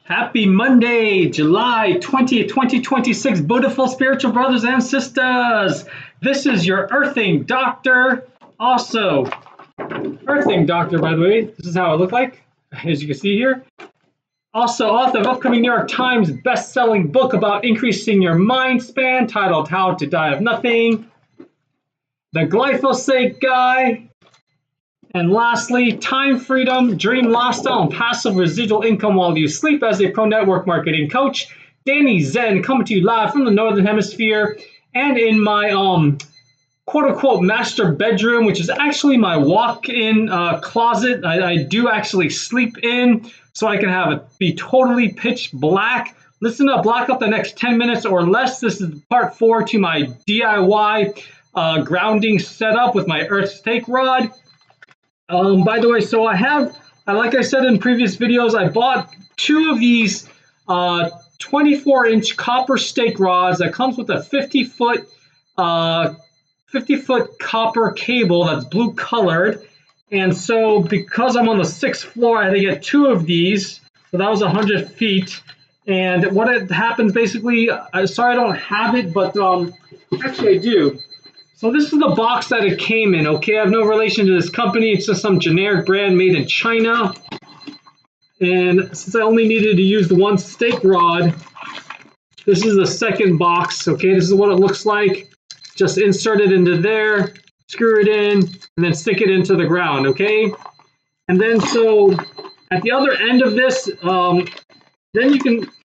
Happy Monday, July 20th, 2026, beautiful spiritual brothers and sisters. This is your Earthing Doctor. Also, Earthing Doctor, by the way, this is how it looked like, as you can see here. Also, author of upcoming New York Times best-selling book about increasing your mind span, titled How to Die of Nothing. The Glyphosate Guy. And lastly, Time Freedom, Dream Lifestyle, and Passive Residual Income While You Sleep as a Pro Network Marketing Coach. Danny Zen coming to you live from the Northern Hemisphere and in my quote-unquote master bedroom, which is actually my walk-in closet. I do actually sleep in so I can have it be totally pitch black. Listen up, block up the next 10 minutes or less. This is part 4 to my DIY grounding setup with my earth stake rod. By the way, so I have, like I said in previous videos, I bought 2 of these 24-inch copper stake rods that comes with a 50-foot copper cable that's blue colored. And so because I'm on the 6th floor, I had to get 2 of these. So that was 100 feet. And what happens basically, sorry I don't have it, but actually I do. So this is the box that it came in, okay? I have no relation to this company. It's just some generic brand made in China. And since I only needed to use the 1 stake rod, this is the second box, okay? This is what it looks like. Just insert it into there, screw it in, and then stick it into the ground, okay? And then so at the other end of this, then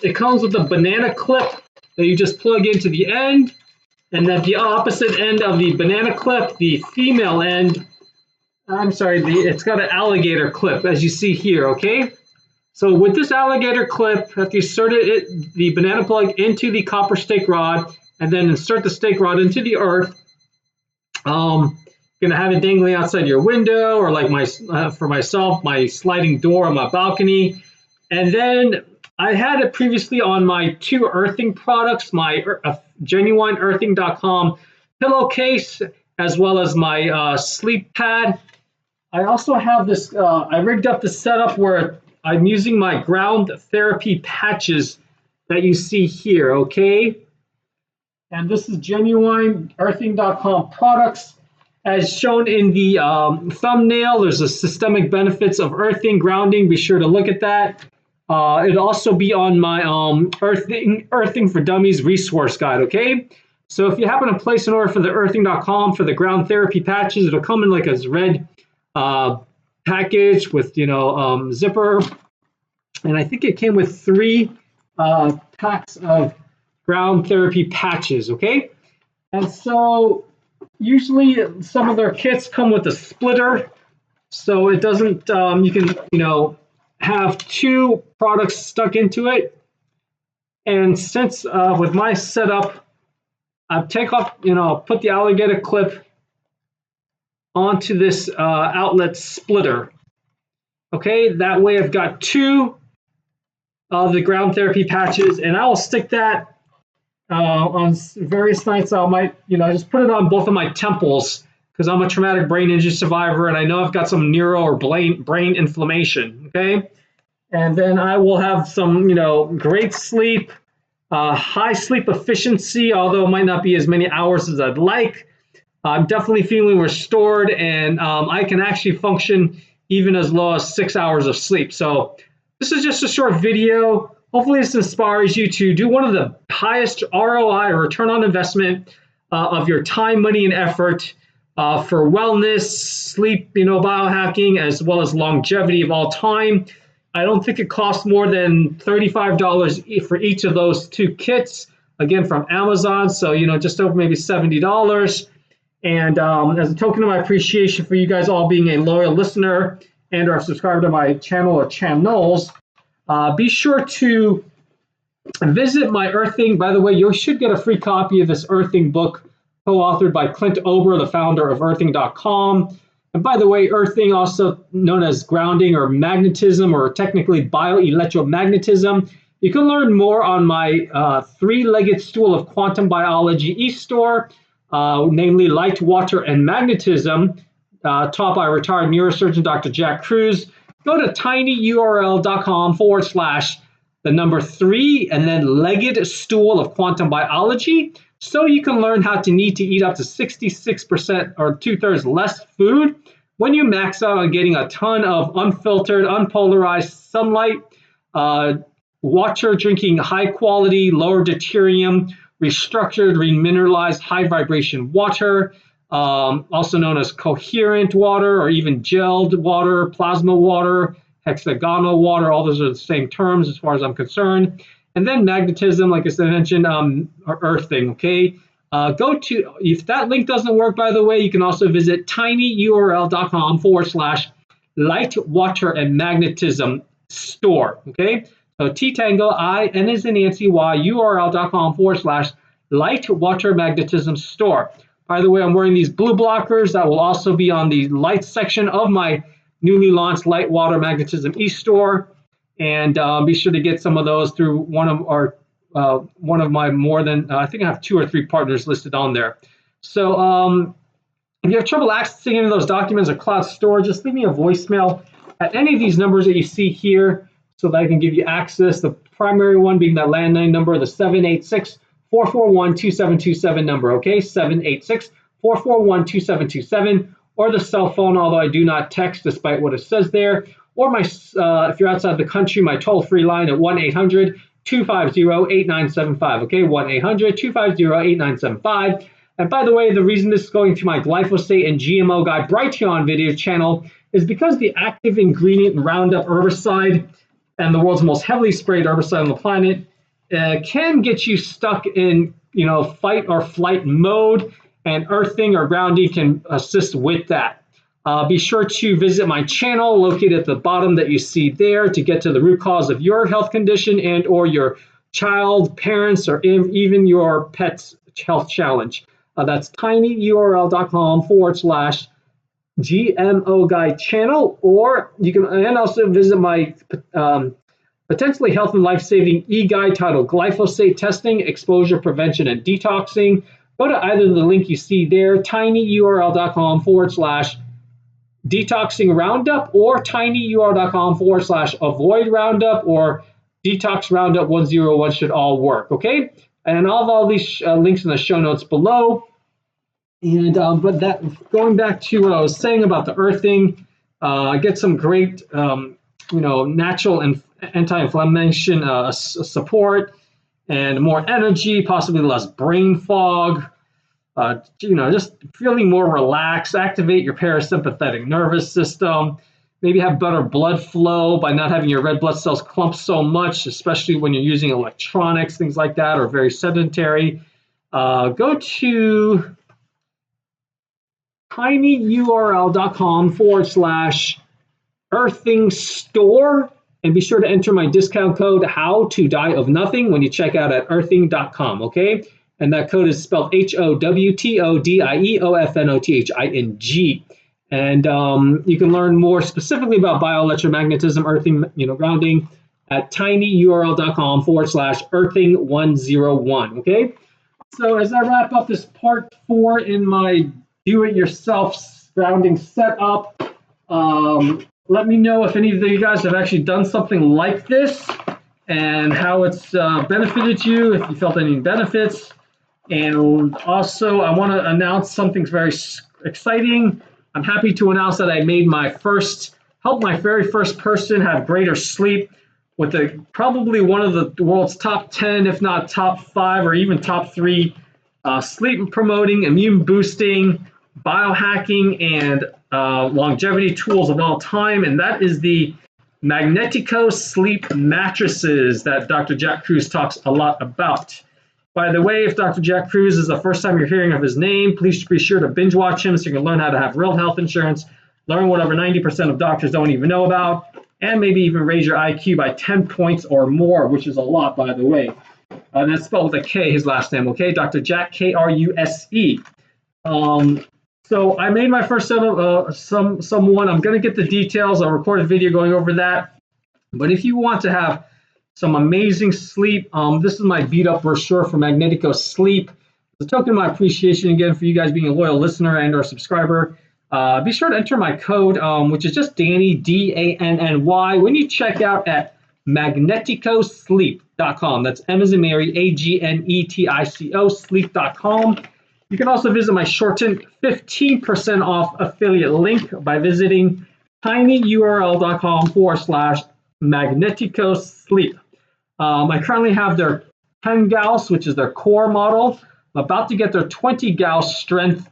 it comes with a banana clip that you just plug into the end. And at the opposite end of the banana clip, the female end, it's got an alligator clip, as you see here, okay? So with this alligator clip, after you insert the banana plug into the copper stake rod, and then insert the stake rod into the earth, you're gonna have it dangling outside your window, or like for myself, my sliding door on my balcony. And then I had it previously on my 2 earthing products, my GenuineEarthing.com pillowcase, as well as my sleep pad. I also have this, I rigged up the setup where I'm using my ground therapy patches that you see here, okay? And this is GenuineEarthing.com products. As shown in the thumbnail, there's a systemic benefits of earthing, grounding. Be sure to look at that. It'll also be on my Earthing for Dummies resource guide, okay? So if you happen to place an order for the earthing.com for the ground therapy patches, it'll come in like a red package with, zipper. And I think it came with 3 packs of ground therapy patches, okay? And so usually some of their kits come with a splitter, so it doesn't, you can, have 2 products stuck into it. And since with my setup, I take off, put the alligator clip onto this outlet splitter. Okay, that way I've got 2 of the ground therapy patches, and I will stick that on various nights. I might, just put it on both of my temples, because I'm a traumatic brain injury survivor, and I know I've got some neuro or brain inflammation, okay? And then I will have some, great sleep, high sleep efficiency, although it might not be as many hours as I'd like. I'm definitely feeling restored, and I can actually function even as low as 6 hours of sleep. So this is just a short video. Hopefully this inspires you to do one of the highest ROI, or return on investment, of your time, money, and effort for wellness, sleep, biohacking, as well as longevity of all time. I don't think it costs more than $35 for each of those 2 kits, again, from Amazon. So, just over maybe $70. And as a token of my appreciation for you guys all being a loyal listener and or subscriber to my channel or channels, be sure to visit my Earthing. By the way, you should get a free copy of this Earthing book, co-authored by Clint Ober, the founder of Earthing.com. And by the way, earthing, also known as grounding or magnetism, or technically bioelectromagnetism. You can learn more on my 3-legged Stool of Quantum Biology e-store, namely Light, Water, and Magnetism, taught by retired neurosurgeon Dr. Jack Kruse. Go to tinyurl.com/ the number 3, and then legged stool of quantum biology, so you can learn how to need to eat up to 66% or 2/3 less food when you max out on getting a ton of unfiltered, unpolarized sunlight, water, drinking high quality, lower deuterium, restructured, remineralized, high vibration water, also known as coherent water or even gelled water, plasma water, hexagonal water. All those are the same terms as far as I'm concerned. And then magnetism, like I mentioned, or earthing, okay? Go to, if that link doesn't work, by the way, you can also visit tinyurl.com/light, water, and magnetism store, okay? So T Tango, I, N as in Nancy, Y, url.com/light, water, magnetism store. By the way, I'm wearing these blue blockers that will also be on the light section of my newly launched Light, Water, Magnetism e-store. And be sure to get some of those through one of my more than, I think I have 2 or 3 partners listed on there. So if you have trouble accessing any of those documents or cloud storage, just leave me a voicemail at any of these numbers that you see here so that I can give you access. The primary one being that landline number, the 786-441-2727 number, okay? 786-441-2727, or the cell phone, although I do not text despite what it says there. Or my, if you're outside the country, my toll-free line at 1-800-250-8975, okay? 1-800-250-8975. And by the way, the reason this is going to my glyphosate and GMO guy Brighteon video channel is because the active ingredient in Roundup herbicide, and the world's most heavily sprayed herbicide on the planet, can get you stuck in, fight or flight mode, and earthing or grounding can assist with that. Be sure to visit my channel located at the bottom that you see there to get to the root cause of your health condition and or your child, parents, or even your pet's health challenge. That's tinyurl.com/GMO Guide channel, or you can and also visit my potentially health and life-saving e-guide titled Glyphosate Testing, Exposure Prevention, and Detoxing. Go to either the link you see there, tinyurl.com/detoxing Roundup, or tinyurl.com/avoid Roundup, or detox Roundup 101 should all work, okay? And I'll have all these links in the show notes below. And but that, going back to what I was saying about the earthing, I get some great natural and anti-inflammation support and more energy, possibly less brain fog. Just feeling more relaxed, activate your parasympathetic nervous system, maybe have better blood flow by not having your red blood cells clump so much, especially when you're using electronics, things like that, or very sedentary. Go to tinyurl.com/earthing store, and be sure to enter my discount code HOWTODIEOFNOTHING when you check out at earthing.com, okay? And that code is spelled HOWTODIEOFNOTHING. And you can learn more specifically about bioelectromagnetism, earthing, grounding at tinyurl.com/earthing101, okay? So as I wrap up this part 4 in my do-it-yourself grounding setup, let me know if any of you guys have actually done something like this and how it's benefited you, if you felt any benefits. And also, I want to announce something very exciting. I'm happy to announce that I made helped my very first person have greater sleep with probably one of the world's top 10, if not top 5, or even top 3 sleep promoting, immune boosting, biohacking, and longevity tools of all time. And that is the MagneticoSleep mattresses that Dr. Jack Kruse talks a lot about. By the way, if Dr. Jack Kruse is the first time you're hearing of his name, please be sure to binge watch him so you can learn how to have real health insurance, learn what over 90% of doctors don't even know about, and maybe even raise your IQ by 10 points or more, which is a lot, by the way. And that's spelled with a K, his last name, okay? Dr. Jack, Kruse. So I made my first set of someone. I'm going to get the details. I'll record a video going over that. But if you want to have some amazing sleep, this is my beat-up brochure for MagneticoSleep. It's a token of my appreciation, again, for you guys being a loyal listener and or subscriber. Be sure to enter my code, which is just Danny, D-A-N-N-Y, when you check out at MagneticoSleep.com. That's M as in Mary, AGNETICO, sleep.com. You can also visit my shortened 15% off affiliate link by visiting tinyurl.com/MagneticoSleep. I currently have their 10 gauss, which is their core model. I'm about to get their 20 gauss strength,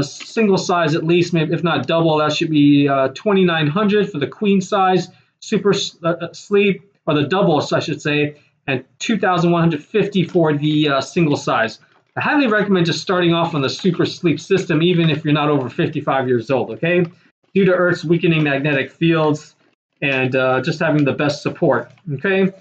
single size at least, maybe if not double. That should be 2,900 for the queen size super sleep, or the doubles, I should say, and 2,150 for the single size. I highly recommend just starting off on the super sleep system, even if you're not over 55 years old, okay? Due to Earth's weakening magnetic fields and just having the best support, okay?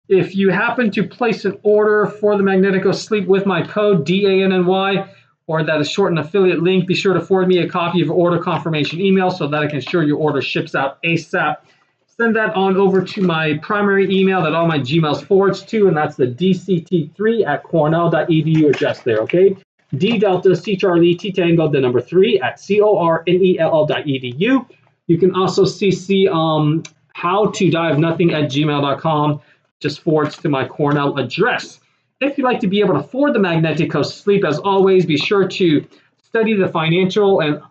If you happen to place an order for the MagneticoSleep with my code DANNY, or that is shortened affiliate link, be sure to forward me a copy of your order confirmation email so that I can ensure your order ships out ASAP. Send that on over to my primary email that all my Gmails forwards to, and that's the dct3@cornell.edu address there, okay? D Delta C Charlie T Tango the number 3@cornell.edu. You can also CC HOWTODIEOFNOTHING@gmail.com, just forwards to my Cornell address. If you'd like to be able to afford the MagneticoSleep, as always, be sure to study the financial and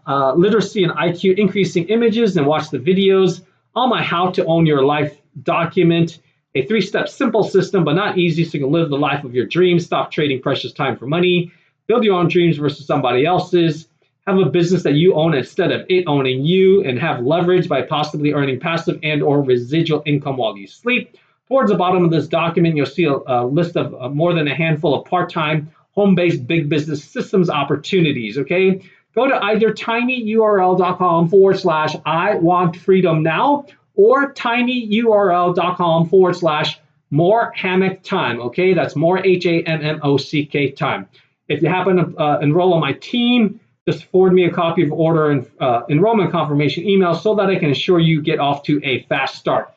literacy and IQ increasing images and watch the videos on my How to Own Your Life document, a 3-step simple system, but not easy, so you can live the life of your dreams, stop trading precious time for money, build your own dreams versus somebody else's, have a business that you own instead of it owning you, and have leverage by possibly earning passive and or residual income while you sleep. Towards the bottom of this document, you'll see a list of more than a handful of part-time, home-based big business systems opportunities, okay? Go to either tinyurl.com/I want freedom now, or tinyurl.com/more hammock time, okay? That's more HAMMOCK time. If you happen to enroll on my team, just forward me a copy of order and enrollment confirmation email so that I can ensure you get off to a fast start.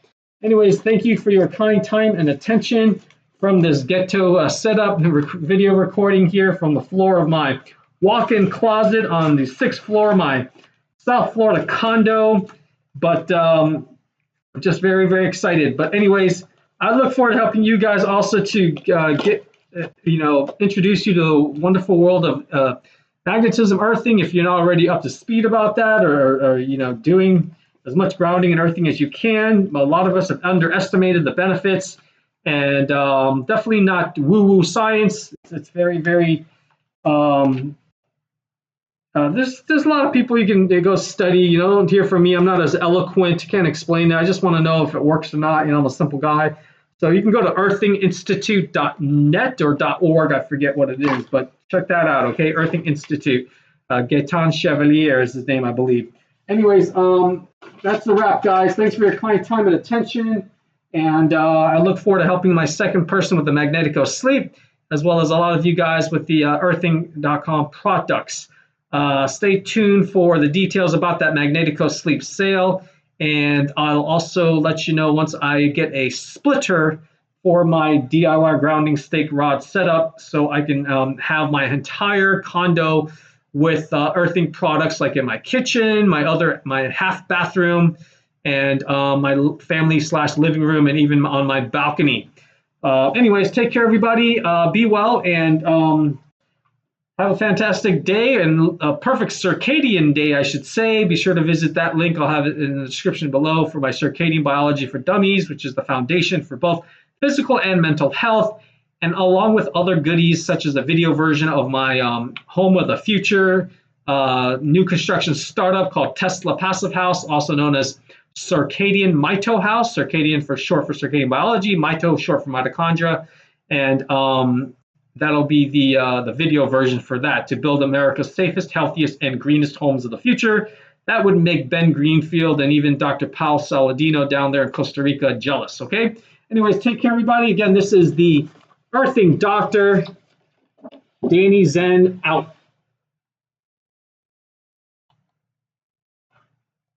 Anyways, thank you for your kind time and attention from this ghetto setup video recording here from the floor of my walk-in closet on the 6th floor of my South Florida condo. But just very, very excited. But anyways, I look forward to helping you guys also to introduce you to the wonderful world of magnetism earthing, if you're not already up to speed about that, or doing as much grounding and earthing as you can. A lot of us have underestimated the benefits, and definitely not woo-woo science. It's very, very, there's a lot of people you can go study. Don't hear from me. I'm not as eloquent, can't explain that. I just want to know if it works or not. I'm a simple guy. So you can go to earthinginstitute.net or .org. I forget what it is, but check that out, okay? Earthing Institute. Gaetan Chevalier is his name, I believe. Anyways, that's the wrap, guys. Thanks for your kind time and attention. And I look forward to helping my second person with the MagneticoSleep, as well as a lot of you guys with the earthing.com products. Stay tuned for the details about that MagneticoSleep sale. And I'll also let you know once I get a splitter for my DIY grounding stake rod setup, so I can have my entire condo with earthing products, like in my kitchen, my half bathroom, and my family/living room, and even on my balcony. Anyways, take care, everybody. Be well, and have a fantastic day, and a perfect circadian day, I should say. Be sure to visit that link. I'll have it in the description below for my Circadian Biology for Dummies, which is the foundation for both physical and mental health, and along with other goodies such as a video version of my Home of the Future new construction startup called Tesla Passive House, also known as Circadian Mito House. Circadian for short for Circadian Biology, Mito short for mitochondria, and that'll be the video version for that, to build America's safest, healthiest, and greenest homes of the future. That would make Ben Greenfield and even Dr. Paul Saladino down there in Costa Rica jealous, okay? Anyways, take care, everybody. Again, this is the Earthing Doctor, Danny Zen, out.